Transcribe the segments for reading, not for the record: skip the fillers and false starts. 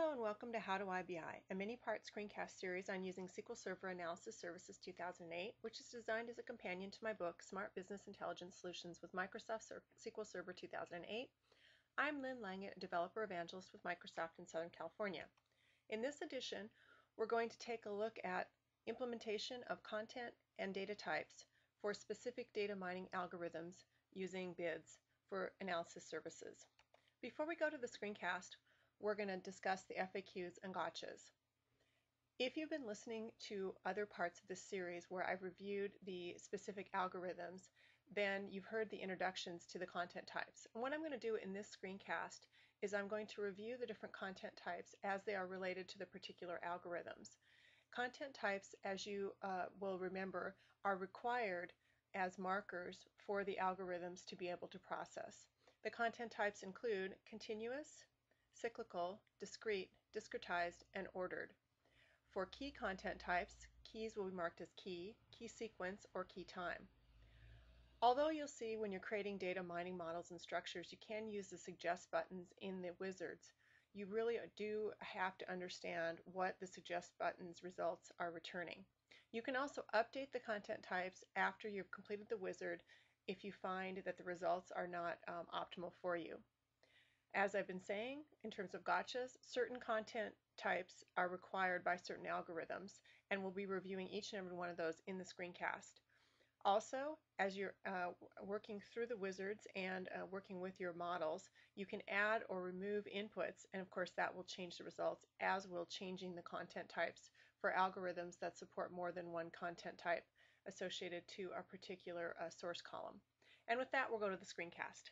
Hello and welcome to How Do I BI, a mini-part screencast series on using SQL Server Analysis Services 2008, which is designed as a companion to my book, Smart Business Intelligence Solutions with Microsoft SQL Server 2008. I'm Lynn Langett, a developer evangelist with Microsoft in Southern California. In this edition, we're going to take a look at implementation of content and data types for specific data mining algorithms using BIDs for analysis services. Before we go to the screencast, we're going to discuss the FAQs and gotchas. If you've been listening to other parts of this series where I've reviewed the specific algorithms, then you've heard the introductions to the content types. And what I'm going to do in this screencast is I'm going to review the different content types as they are related to the particular algorithms. Content types, as you will remember, are required as markers for the algorithms to be able to process. The content types include continuous, cyclical, discrete, discretized, and ordered. For key content types, keys will be marked as key sequence, or key time. Although you'll see when you're creating data mining models and structures, you can use the suggest buttons in the wizards. You really do have to understand what the suggest buttons results are returning. You can also update the content types after you've completed the wizard if you find that the results are not optimal for you. As I've been saying, in terms of gotchas, certain content types are required by certain algorithms, and we'll be reviewing each and every one of those in the screencast. Also, as you're working through the wizards and working with your models, you can add or remove inputs, and of course that will change the results, as will changing the content types for algorithms that support more than one content type associated to a particular source column. And with that, we'll go to the screencast.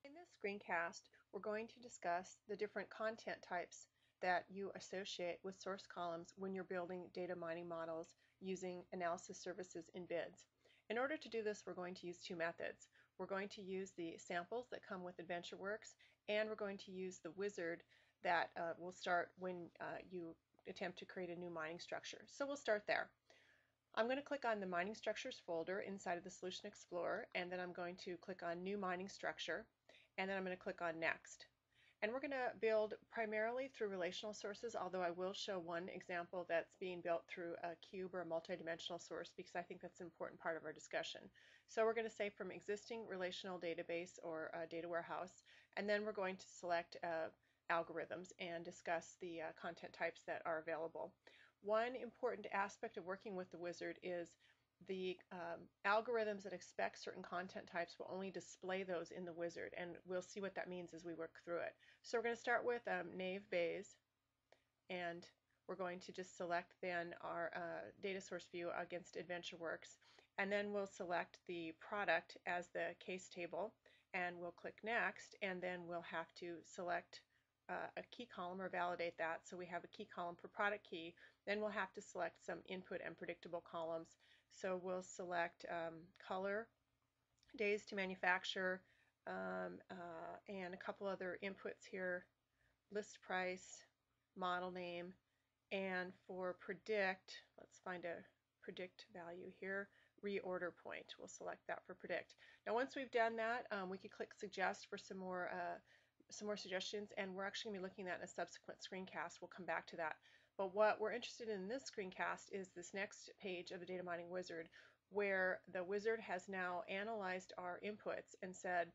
In this screencast, we're going to discuss the different content types that you associate with source columns when you're building data mining models using analysis services in BIDs. In order to do this, we're going to use two methods. We're going to use the samples that come with AdventureWorks, and we're going to use the wizard that will start when you attempt to create a new mining structure. So we'll start there. I'm going to click on the Mining Structures folder inside of the Solution Explorer, and then I'm going to click on New Mining Structure, and then I'm going to click on Next. And we're going to build primarily through relational sources, although I will show one example that's being built through a cube or a multidimensional source because I think that's an important part of our discussion. So we're going to say from existing relational database or data warehouse, and then we're going to select algorithms and discuss the content types that are available. One important aspect of working with the wizard is the algorithms that expect certain content types will only display those in the wizard, and we'll see what that means as we work through it. So we're going to start with Naive Bayes, and we're going to just select then our data source view against AdventureWorks, and then we'll select the product as the case table, and we'll click Next, and then we'll have to select a key column or validate that. So we have a key column per product key. Then we'll have to select some input and predictable columns. So we'll select color, days to manufacture, and a couple other inputs here, list price, model name, and for predict, let's find a predict value here, reorder point. We'll select that for predict. Now once we've done that, we can click suggest for some more suggestions, and we're actually going to be looking at in a subsequent screencast. We'll come back to that. But what we're interested in this screencast is this next page of the data mining wizard, where the wizard has now analyzed our inputs and said,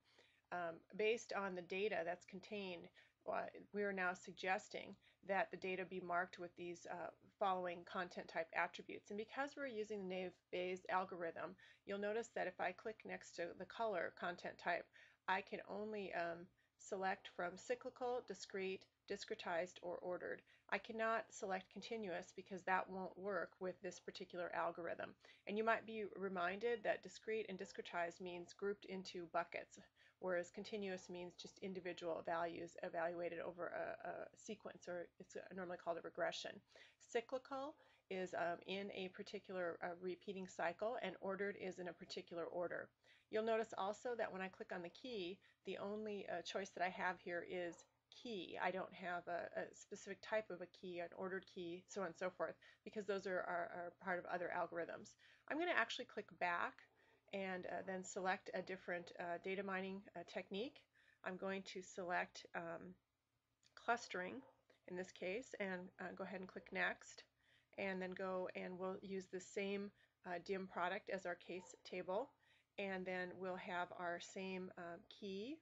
based on the data that's contained, we are now suggesting that the data be marked with these following content type attributes. And because we're using the Naive Bayes algorithm, you'll notice that if I click next to the color content type, I can only select from cyclical, discrete, discretized, or ordered. I cannot select continuous because that won't work with this particular algorithm. And you might be reminded that discrete and discretized means grouped into buckets, whereas continuous means just individual values evaluated over a sequence, or it's normally called a regression. Cyclical is in a particular repeating cycle, and ordered is in a particular order. You'll notice also that when I click on the key, the only choice that I have here is key. I don't have a specific type of a key, an ordered key, so on and so forth, because those are part of other algorithms. I'm going to actually click back and then select a different data mining technique. I'm going to select clustering, in this case, and go ahead and click Next, and then go and we'll use the same dim product as our case table, and then we'll have our same key,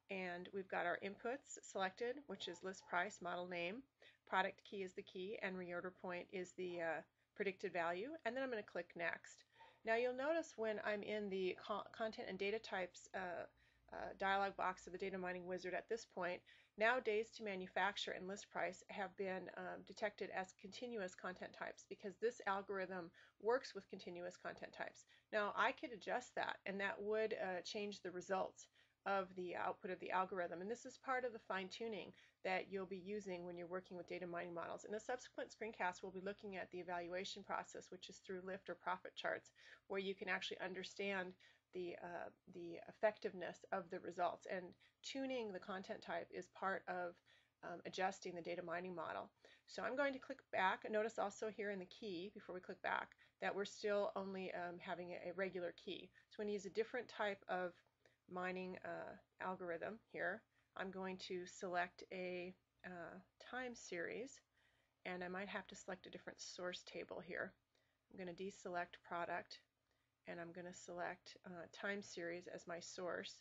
and we've got our inputs selected, which is list price, model name, product key is the key, and reorder point is the predicted value, and then I'm going to click Next. Now you'll notice when I'm in the content and data types dialog box of the data mining wizard at this point, now days to manufacture and list price have been detected as continuous content types because this algorithm works with continuous content types. Now I could adjust that, and that would change the results of the output of the algorithm, and this is part of the fine-tuning that you'll be using when you're working with data mining models. In the subsequent screencast, we'll be looking at the evaluation process, which is through lift or profit charts, where you can actually understand the effectiveness of the results, and tuning the content type is part of adjusting the data mining model. So I'm going to click back. Notice also here in the key, before we click back, that we're still only having a regular key. So I'm going to use a different type of mining algorithm here. I'm going to select a time series, and I might have to select a different source table here. I'm going to deselect product, and I'm going to select time series as my source,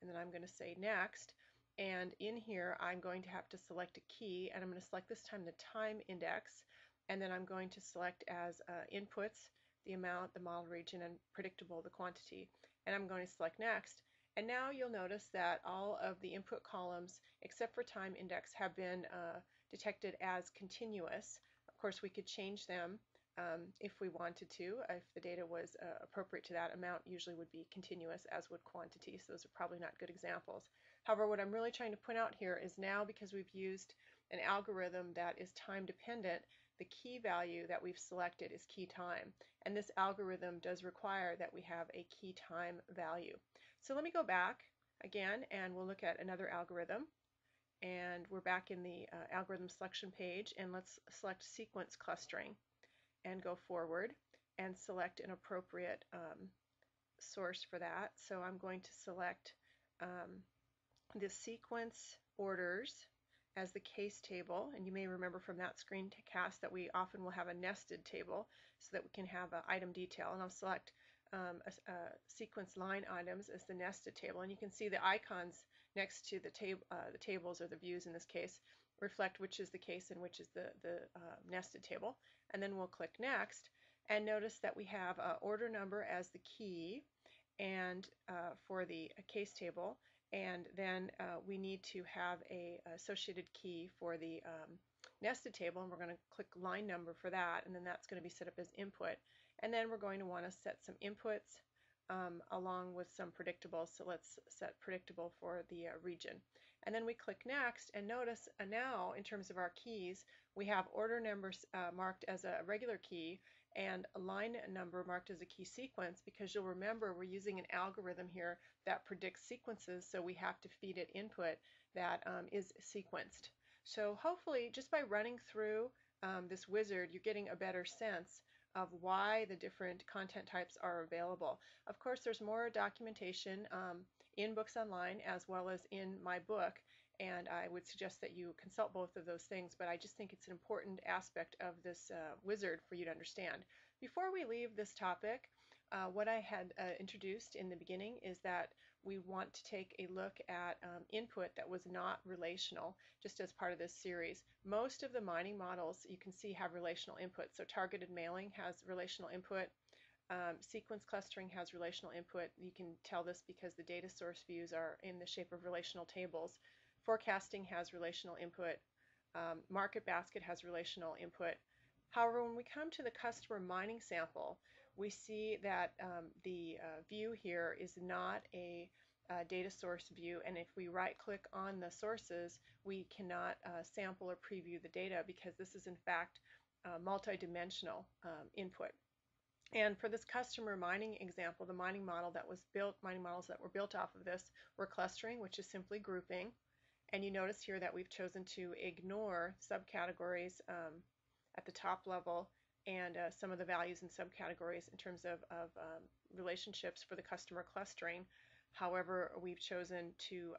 and then I'm going to say next, and in here I'm going to have to select a key, and I'm going to select this time the time index, and then I'm going to select as inputs the amount, the model region, and predictable the quantity, and I'm going to select next. And now you'll notice that all of the input columns except for time index have been detected as continuous. Of course, we could change them if we wanted to. If the data was appropriate to that amount, usually would be continuous, as would quantity, so those are probably not good examples. However, what I'm really trying to point out here is now, because we've used an algorithm that is time dependent, the key value that we've selected is key time, and this algorithm does require that we have a key time value. So let me go back again, and we'll look at another algorithm, and we're back in the algorithm selection page, and let's select sequence clustering and go forward and select an appropriate source for that. So I'm going to select the sequence orders as the case table, and you may remember from that screencast that we often will have a nested table so that we can have an item detail, and I'll select sequence line items as the nested table, and you can see the icons next to the tables, or the views in this case, reflect which is the case and which is the nested table. And then we'll click next, and notice that we have order number as the key and for the case table, and then we need to have a associated key for the nested table, and we're going to click line number for that, and then that's going to be set up as input. And then we're going to want to set some inputs along with some predictables. So let's set predictable for the region. And then we click next, and notice now in terms of our keys, we have order numbers marked as a regular key and a line number marked as a key sequence, because you'll remember we're using an algorithm here that predicts sequences, so we have to feed it input that is sequenced. So hopefully just by running through this wizard, you're getting a better sense of why the different content types are available. Of course, there's more documentation in Books Online as well as in my book, and I would suggest that you consult both of those things, but I just think it's an important aspect of this wizard for you to understand. Before we leave this topic, what I had introduced in the beginning is that we want to take a look at input that was not relational, just as part of this series. Most of the mining models you can see have relational input. So targeted mailing has relational input. Sequence clustering has relational input. You can tell this because the data source views are in the shape of relational tables. Forecasting has relational input. Market basket has relational input. However, when we come to the customer mining sample, we see that the view here is not a data source view, and if we right click on the sources, we cannot sample or preview the data, because this is in fact multi-dimensional input. And for this customer mining example, the mining models that were built off of this were clustering, which is simply grouping, and you notice here that we've chosen to ignore subcategories at the top level and some of the values in subcategories in terms of relationships for the customer clustering. However, we've chosen to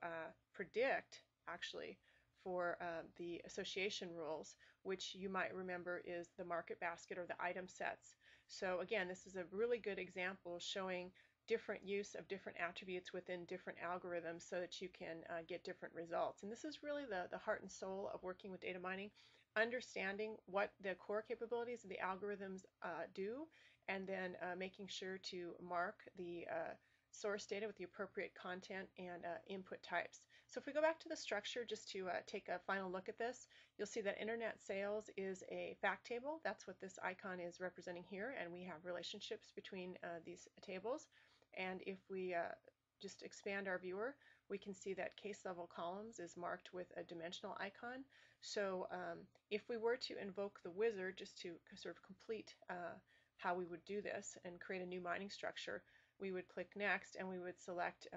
predict, actually, for the association rules, which you might remember is the market basket or the item sets. So again, this is a really good example showing different use of different attributes within different algorithms so that you can get different results. And this is really the heart and soul of working with data mining, understanding what the core capabilities of the algorithms do, and then making sure to mark the source data with the appropriate content and input types. So if we go back to the structure just to take a final look at this, you'll see that internet sales is a fact table. That's what this icon is representing here, and we have relationships between these tables. And if we just expand our viewer, we can see that case level columns is marked with a dimensional icon. So if we were to invoke the wizard just to sort of complete how we would do this and create a new mining structure, we would click next and we would select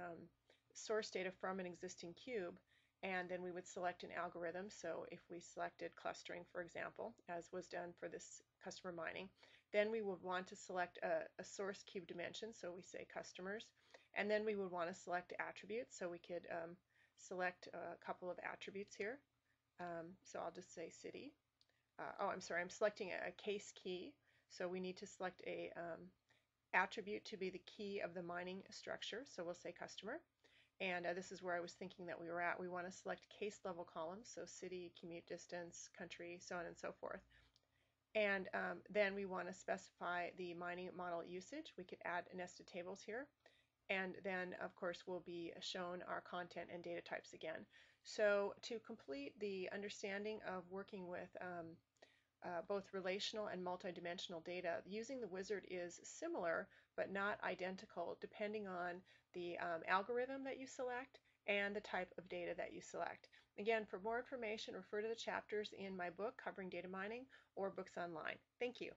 source data from an existing cube, and then we would select an algorithm. So if we selected clustering, for example, as was done for this customer mining, then we would want to select a source cube dimension, so we say customers, and then we would want to select attributes, so we could select a couple of attributes here. So I'll just say city. Oh, I'm sorry, I'm selecting a case key, so we need to select a attribute to be the key of the mining structure, so we'll say customer. And this is where I was thinking that we were at. We want to select case level columns, so city, commute distance, country, so on and so forth. And then we want to specify the mining model usage. We could add nested tables here. And then, of course, we'll be shown our content and data types again. So to complete the understanding of working with both relational and multidimensional data, using the wizard is similar but not identical depending on the algorithm that you select and the type of data that you select. Again, for more information, refer to the chapters in my book covering data mining or books online. Thank you.